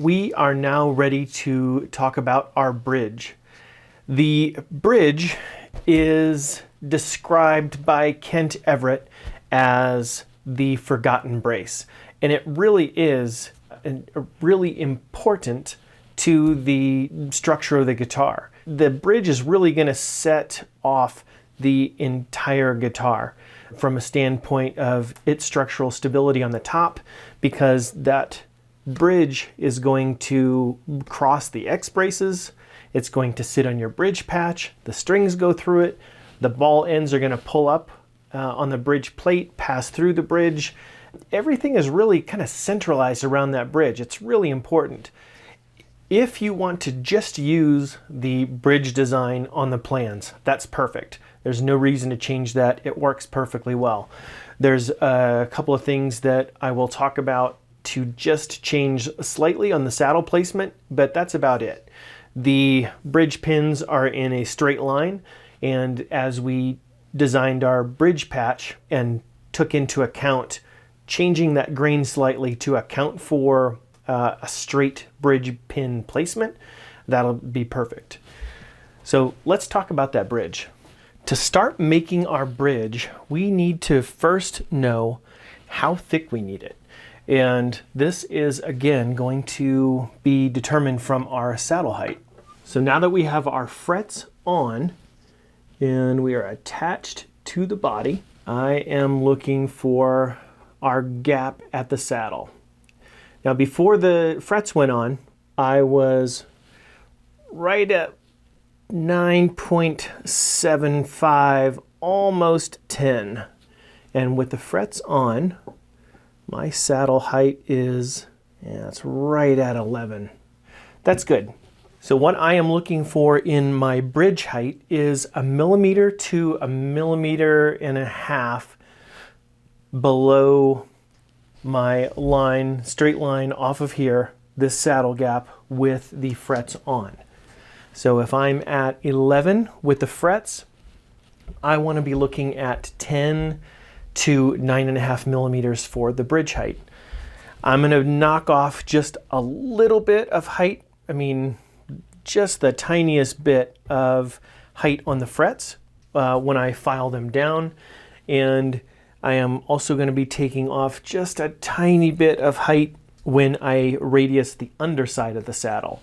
we are now ready to talk about our bridge. The bridge is described by Kent Everett as the forgotten brace, and it really is really important to the structure of the guitar. The bridge is really going to set off the entire guitar from a standpoint of its structural stability on the top, because that bridge is going to cross the X braces, it's going to sit on your bridge patch, the strings go through it, the ball ends are going to pull up on the bridge plate, pass through the bridge. Everything is really kind of centralized around that bridge. It's really important. If you want to just use the bridge design on the plans, that's perfect. There's no reason to change that. It works perfectly well. There's a couple of things that I will talk about to just change slightly on the saddle placement, but that's about it. The bridge pins are in a straight line, and as we designed our bridge patch and took into account changing that grain slightly to account for a straight bridge pin placement, that'll be perfect. So let's talk about that bridge. To start making our bridge, we need to first know how thick we need it. And this is, again, going to be determined from our saddle height. So now that we have our frets on and we are attached to the body, I am looking for our gap at the saddle. Now, before the frets went on, I was right at 9.75, almost 10. And with the frets on, my saddle height is, it's right at 11. That's good. So what I am looking for in my bridge height is 1 millimeter to 1.5 millimeters below my line, straight line off of here, this saddle gap with the frets on. So if I'm at 11 with the frets, I want to be looking at 10 to 9.5 millimeters for the bridge height. I'm going to knock off just a little bit of height. I mean, just the tiniest bit of height on the frets when I file them down. And I am also going to be taking off just a tiny bit of height when I radius the underside of the saddle.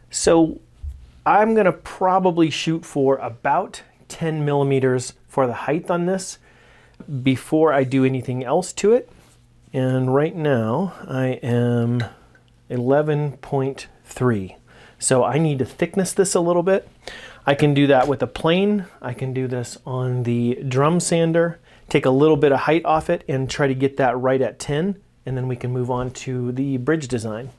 So I'm going to probably shoot for about 10 millimeters for the height on this before I do anything else to it. And right now I am 11.3. So I need to thickness this a little bit. I can do that with a plane. I can do this on the drum sander, take a little bit of height off it and try to get that right at 10, and then we can move on to the bridge design.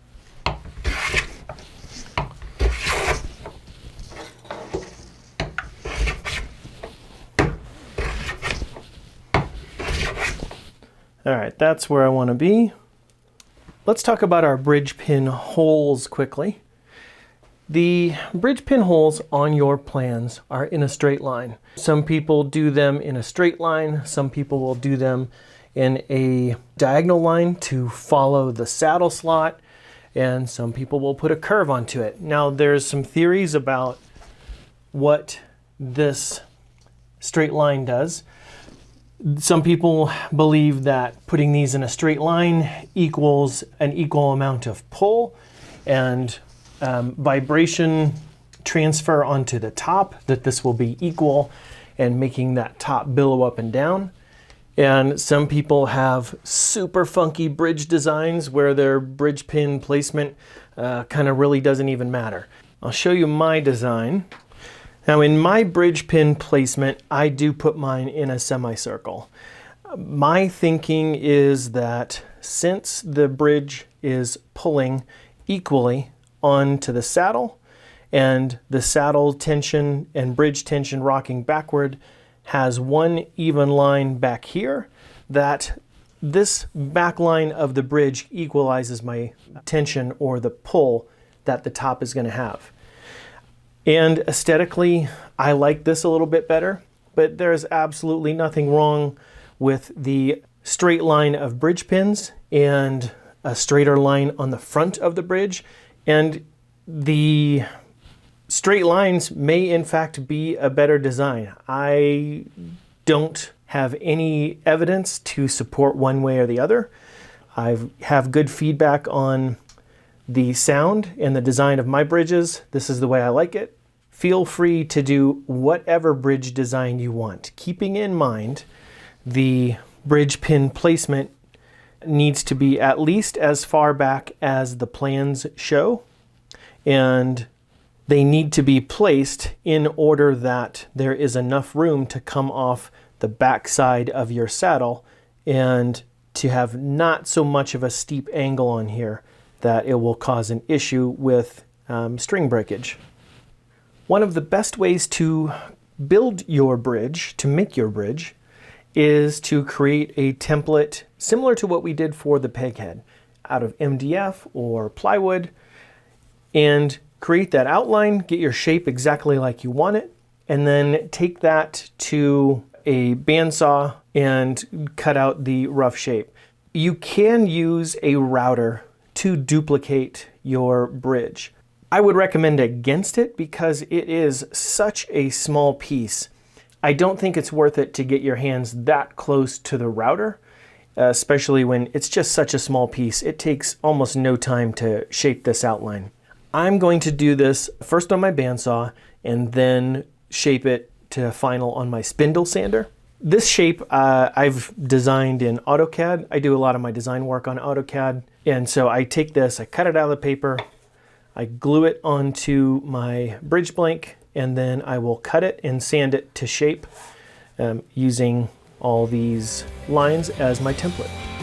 All right, that's where I want to be. Let's talk about our bridge pin holes quickly. The bridge pin holes on your plans are in a straight line. Some people do them in a straight line. Some people will do them in a diagonal line to follow the saddle slot, and some people will put a curve onto it. Now, there's some theories about what this straight line does. Some people believe that putting these in a straight line equals an equal amount of pull and vibration transfer onto the top, that this will be equal and making that top billow up and down. And some people have super funky bridge designs where their bridge pin placement kind of really doesn't even matter. I'll show you my design. Now, in my bridge pin placement, I do put mine in a semicircle. My thinking is that since the bridge is pulling equally onto the saddle, and the saddle tension and bridge tension rocking backward has one even line back here, that this back line of the bridge equalizes my tension or the pull that the top is going to have. And aesthetically, I like this a little bit better, but there's absolutely nothing wrong with the straight line of bridge pins and a straighter line on the front of the bridge, and the straight lines may in fact be a better design. I don't have any evidence to support one way or the other. I have good feedback on the sound and the design of my bridges. This is the way I like it. Feel free to do whatever bridge design you want, keeping in mind the bridge pin placement needs to be at least as far back as the plans show, and they need to be placed in order that there is enough room to come off the back side of your saddle and to have not so much of a steep angle on here that it will cause an issue with string breakage. One of the best ways to build your bridge, to make your bridge, is to create a template similar to what we did for the peg head out of MDF or plywood, and create that outline, get your shape exactly like you want it, and then take that to a bandsaw and cut out the rough shape. You can use a router to duplicate your bridge. I would recommend against it because it is such a small piece. I don't think it's worth it to get your hands that close to the router, especially when it's just such a small piece. It takes almost no time to shape this outline. I'm going to do this first on my bandsaw and then shape it to final on my spindle sander. This shape I've designed in AutoCAD. I do a lot of my design work on AutoCAD. And so I take this, I cut it out of the paper, I glue it onto my bridge blank, and then I will cut it and sand it to shape using all these lines as my template.